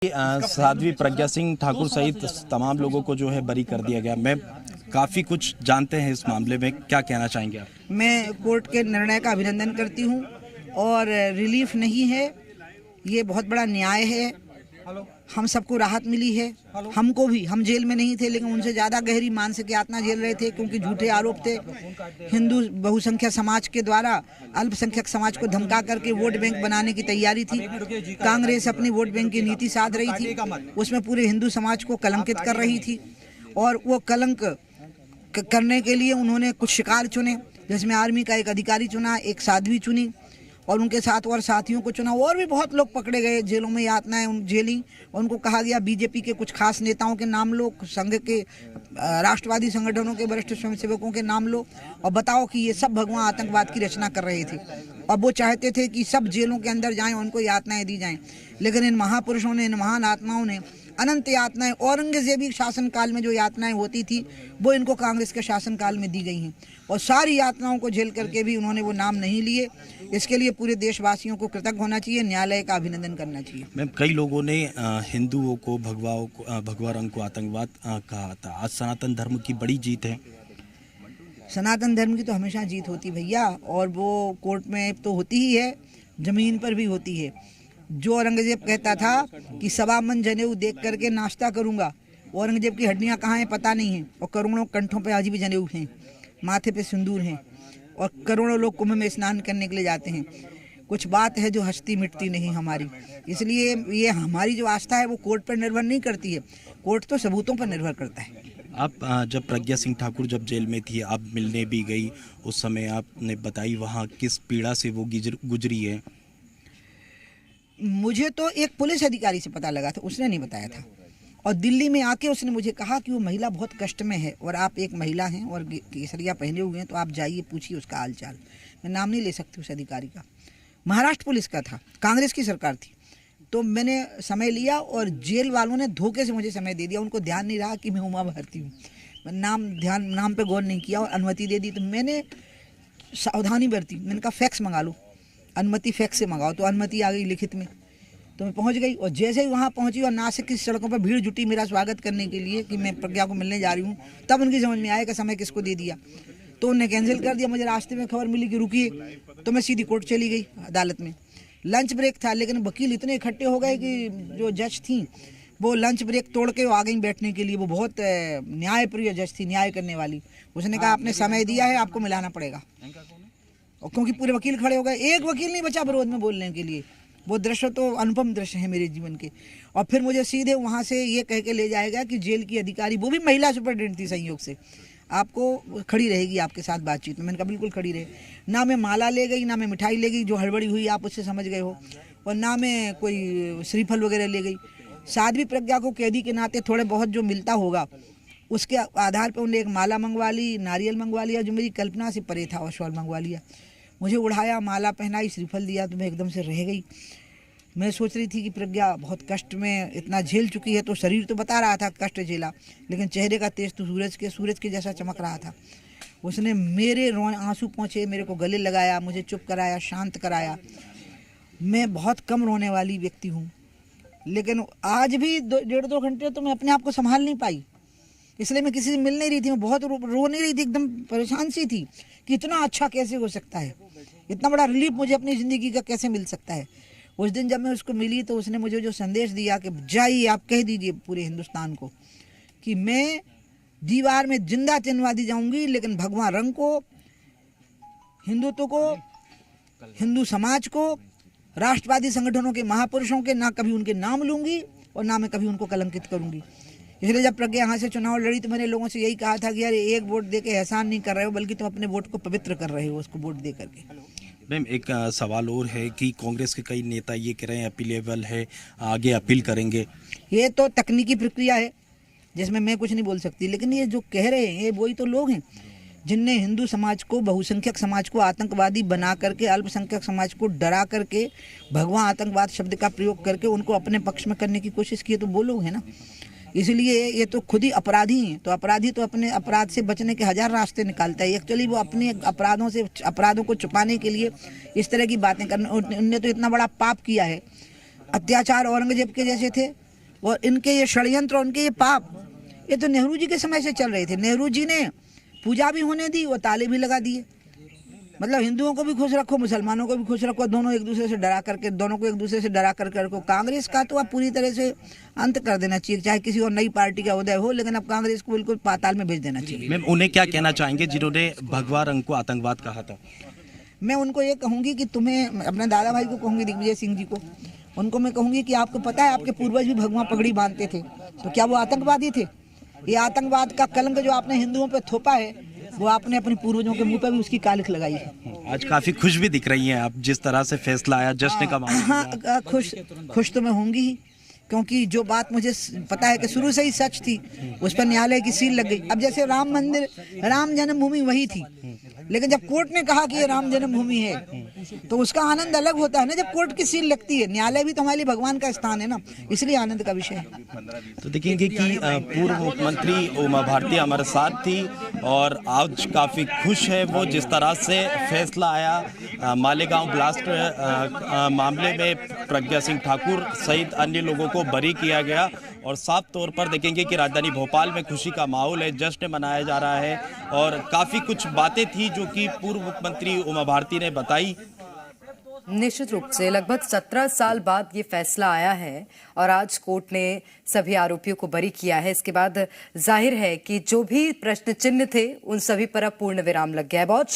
साध्वी प्रज्ञा सिंह ठाकुर सहित तमाम लोगों को जो है बरी कर दिया गया। मैं काफ़ी कुछ जानते हैं इस मामले में, क्या कहना चाहेंगे आप? मैं कोर्ट के निर्णय का अभिनंदन करती हूं और रिलीफ नहीं है, ये बहुत बड़ा न्याय है। हम सबको राहत मिली है, हमको भी। हम जेल में नहीं थे लेकिन उनसे ज़्यादा गहरी मानसिक यातना झेल रहे थे क्योंकि झूठे आरोप थे। हिंदू बहुसंख्यक समाज के द्वारा अल्पसंख्यक समाज को धमका करके वोट बैंक बनाने की तैयारी थी। कांग्रेस अपनी वोट बैंक की नीति साध रही थी, उसमें पूरे हिंदू समाज को कलंकित कर रही थी और वो कलंक करने के लिए उन्होंने कुछ शिकार चुने, जिसमें आर्मी का एक अधिकारी चुना, एक साध्वी चुनी और उनके साथ और साथियों को चुना। और भी बहुत लोग पकड़े गए, जेलों में यातनाएं झेली और उनको कहा गया बीजेपी के कुछ खास नेताओं के नाम लो, संघ के राष्ट्रवादी संगठनों के वरिष्ठ स्वयंसेवकों के नाम लो और बताओ कि ये सब भगवान आतंकवाद की रचना कर रहे थे। और वो चाहते थे कि सब जेलों के अंदर जाएं, उनको यातनाएं दी जाएं। लेकिन इन महापुरुषों ने, इन महान आत्माओं ने अनंत यातनाएं, औरंगजेबी शासनकाल में जो यातनाएं होती थी वो इनको कांग्रेस के शासनकाल में दी गई हैं और सारी यातनाओं को झेल करके भी उन्होंने वो नाम नहीं लिए। इसके लिए पूरे देशवासियों को कृतज्ञ होना चाहिए, न्यायालय का अभिनंदन करना चाहिए। मैम, कई लोगों ने हिंदुओं को, भगवा रंग को आतंकवाद कहा था। आज सनातन धर्म की बड़ी जीत है। सनातन धर्म की तो हमेशा जीत होती भैया, और वो कोर्ट में तो होती ही है, जमीन पर भी होती है। जो औरंगजेब कहता था कि सवा मन जनेऊ देख करके नाश्ता करूंगा, औरंगजेब की हड्डियां कहाँ हैं पता नहीं है और करोड़ों कंठों पे आज भी जनेऊ हैं, माथे पे सिंदूर हैं और करोड़ों लोग कुंभ में स्नान करने के लिए जाते हैं। कुछ बात है जो हस्ती मिटती नहीं हमारी, इसलिए ये हमारी जो आस्था है वो कोर्ट पर निर्भर नहीं करती है, कोर्ट तो सबूतों पर निर्भर करता है। आप जब प्रज्ञा सिंह ठाकुर जब जेल में थी, आप मिलने भी गई, उस समय आपने बताई वहाँ किस पीड़ा से वो गुजरी है। मुझे तो एक पुलिस अधिकारी से पता लगा था, उसने नहीं बताया था। और दिल्ली में आके उसने मुझे कहा कि वो महिला बहुत कष्ट में है और आप एक महिला हैं और केसरिया पहने हुए हैं, तो आप जाइए, पूछिए उसका हाल चाल। मैं नाम नहीं ले सकती उस अधिकारी का, महाराष्ट्र पुलिस का था, कांग्रेस की सरकार थी। तो मैंने समय लिया और जेल वालों ने धोखे से मुझे समय दे दिया। उनको ध्यान नहीं रहा कि मैं उमा भारती हूँ, नाम पे गौर नहीं किया और अनुमति दे दी। तो मैंने सावधानी बरती, मैंने कहा फैक्स मंगा लो, अनुमति फैक्स से मंगाओ। तो अनुमति आ गई लिखित में, तो मैं पहुंच गई। और जैसे ही वहाँ पहुंची और नासिक की सड़कों पर भीड़ जुटी मेरा स्वागत करने के लिए कि मैं प्रज्ञा को मिलने जा रही हूँ, तब उनकी समझ में आया कि समय किसको दे दिया। तो उन्होंने कैंसिल कर दिया। मुझे रास्ते में खबर मिली कि रुकिए, तो मैं सीधी कोर्ट चली गई अदालत में। लंच ब्रेक था लेकिन वकील इतने इकट्ठे हो गए कि जो जज थी वो लंच ब्रेक तोड़ के आ गई बैठने के लिए। वो बहुत न्यायप्रिय जज थी, न्याय करने वाली। उसने कहा आपने समय दिया है, आपको मिलाना पड़ेगा। और क्योंकि पूरे वकील खड़े हो गए, एक वकील नहीं बचा विरोध में बोलने के लिए। वो दृश्य तो अनुपम दृश्य है मेरे जीवन के। और फिर मुझे सीधे वहाँ से ये कह के ले जाएगा कि जेल की अधिकारी, वो भी महिला सुपरिटेंडेंट थी संयोग से, आपको खड़ी रहेगी आपके साथ बातचीत में। मैंने कहा बिल्कुल खड़ी रहे। ना मैं माला ले गई, ना मैं मिठाई ले गई, जो हड़बड़ी हुई आप उससे समझ गए हो, और ना मैं कोई श्रीफल वगैरह ले गई। साध्वी प्रज्ञा को कैदी के नाते थोड़े बहुत जो मिलता होगा उसके आधार पर उन्हें एक माला मंगवा ली, नारियल मंगवा लिया, जो मेरी कल्पना से परे था, और शॉल मंगवा लिया। मुझे उड़ाया, माला पहनाई, श्रीफल दिया, तो मैं एकदम से रह गई। मैं सोच रही थी कि प्रज्ञा बहुत कष्ट में इतना झेल चुकी है, तो शरीर तो बता रहा था कष्ट झेला, लेकिन चेहरे का तेज तो सूरज के जैसा चमक रहा था। उसने मेरे आंसू पहुँचे, मेरे को गले लगाया, मुझे चुप कराया, शांत कराया। मैं बहुत कम रोने वाली व्यक्ति हूँ, लेकिन आज भी 1.5-2 घंटे तो मैं अपने आप को संभाल नहीं पाई, इसलिए मैं किसी से मिल नहीं रही थी। मैं बहुत रो नहीं रही थी, एकदम परेशान सी थी कि इतना अच्छा कैसे हो सकता है, इतना बड़ा रिलीफ मुझे अपनी ज़िंदगी का कैसे मिल सकता है। उस दिन जब मैं उसको मिली तो उसने मुझे जो संदेश दिया कि जाइए आप कह दीजिए पूरे हिंदुस्तान को कि मैं दीवार में जिंदा चिनवा दी जाऊंगी, लेकिन भगवान रंग को, हिंदुत्व को, हिंदू समाज को, राष्ट्रवादी संगठनों के महापुरुषों के ना कभी उनके नाम लूंगी और ना मैं कभी उनको कलंकित करूंगी। इसलिए जब प्रज्ञा यहाँ से चुनाव लड़ी तो मैंने लोगों से यही कहा था कि यार एक वोट दे के एहसान नहीं कर रहे हो, बल्कि तुम अपने वोट को पवित्र कर रहे हो उसको वोट दे करके। मैम, एक सवाल और है कि कांग्रेस के कई नेता ये कह रहे हैं अपीलेबल है, आगे अपील करेंगे। ये तो तकनीकी प्रक्रिया है जिसमें मैं कुछ नहीं बोल सकती, लेकिन ये जो कह रहे हैं ये वही तो लोग हैं जिनने हिंदू समाज को, बहुसंख्यक समाज को आतंकवादी बना करके, अल्पसंख्यक समाज को डरा करके, भगवान आतंकवाद शब्द का प्रयोग करके उनको अपने पक्ष में करने की कोशिश की है, तो वो लोग हैं ना। इसलिए ये तो खुद ही अपराधी हैं। तो अपराधी तो अपने अपराध से बचने के 1000 रास्ते निकालता है। एक्चुअली वो अपने अपराधों को छुपाने के लिए इस तरह की बातें करना, उनने तो इतना बड़ा पाप किया है। अत्याचार औरंगजेब के जैसे थे, और इनके ये षड्यंत्र, उनके ये पाप, ये तो नेहरू जी के समय से चल रहे थे। नेहरू जी ने पूजा भी होने दी और ताले भी लगा दिए। मतलब हिंदुओं को भी खुश रखो, मुसलमानों को भी खुश रखो, दोनों एक दूसरे से डरा करके, दोनों को एक दूसरे से डरा करके रखो। कांग्रेस का तो अब पूरी तरह से अंत कर देना चाहिए, चाहे किसी और नई पार्टी का उदय हो, लेकिन अब कांग्रेस को बिल्कुल पाताल में भेज देना चाहिए। मैम, उन्हें क्या कहना चाहेंगे जिन्होंने भगवा रंग को आतंकवाद कहा था? मैं उनको ये कहूँगी कि तुम्हें, अपने दादा भाई को कहूँगी, दिग्विजय सिंह जी को, उनको मैं कहूँगी कि आपको पता है आपके पूर्वज भी भगवा पगड़ी बांधते थे, तो क्या वो आतंकवादी थे? ये आतंकवाद का कलंक जो आपने हिंदुओं पे थोपा है, वो आपने अपने पूर्वजों के मुंह पे भी उसकी कालिख लगाई है। आज काफी खुश भी दिख रही हैं आप, जिस तरह से फैसला आया, जश्न का माहौल। हाँ, खुश तो मैं होंगी ही, क्योंकि जो बात मुझे पता है कि शुरू से ही सच थी, उस पर न्यायालय की सील लग गई। अब जैसे राम मंदिर, राम जन्मभूमि वही थी, लेकिन जब कोर्ट ने कहा कि ये राम जन्मभूमि है, तो उसका आनंद अलग होता है ना, जब कोर्ट की सील लगती है। न्यायालय भी तो हमारे लिए भगवान का स्थान है ना, इसलिए आनंद का विषय है। तो देखेंगे कि पूर्व मुख्यमंत्री उमा भारती हमारे साथ थी और आज काफ़ी खुश है वो, जिस तरह से फैसला आया मालेगांव ब्लास्ट मामले में प्रज्ञा सिंह ठाकुर सहित अन्य लोगों को बरी किया गया। और साफ तौर पर देखेंगे कि राजधानी भोपाल में खुशी का माहौल है, जश्न मनाया जा रहा है। और काफ़ी कुछ बातें थी जो कि पूर्व मुख्यमंत्री उमा भारती ने बताई। निश्चित रूप से लगभग 17 साल बाद ये फैसला आया है और आज कोर्ट ने सभी आरोपियों को बरी किया है। इसके बाद जाहिर है कि जो भी प्रश्न चिन्ह थे उन सभी पर अब पूर्ण विराम लग गया है। बहुत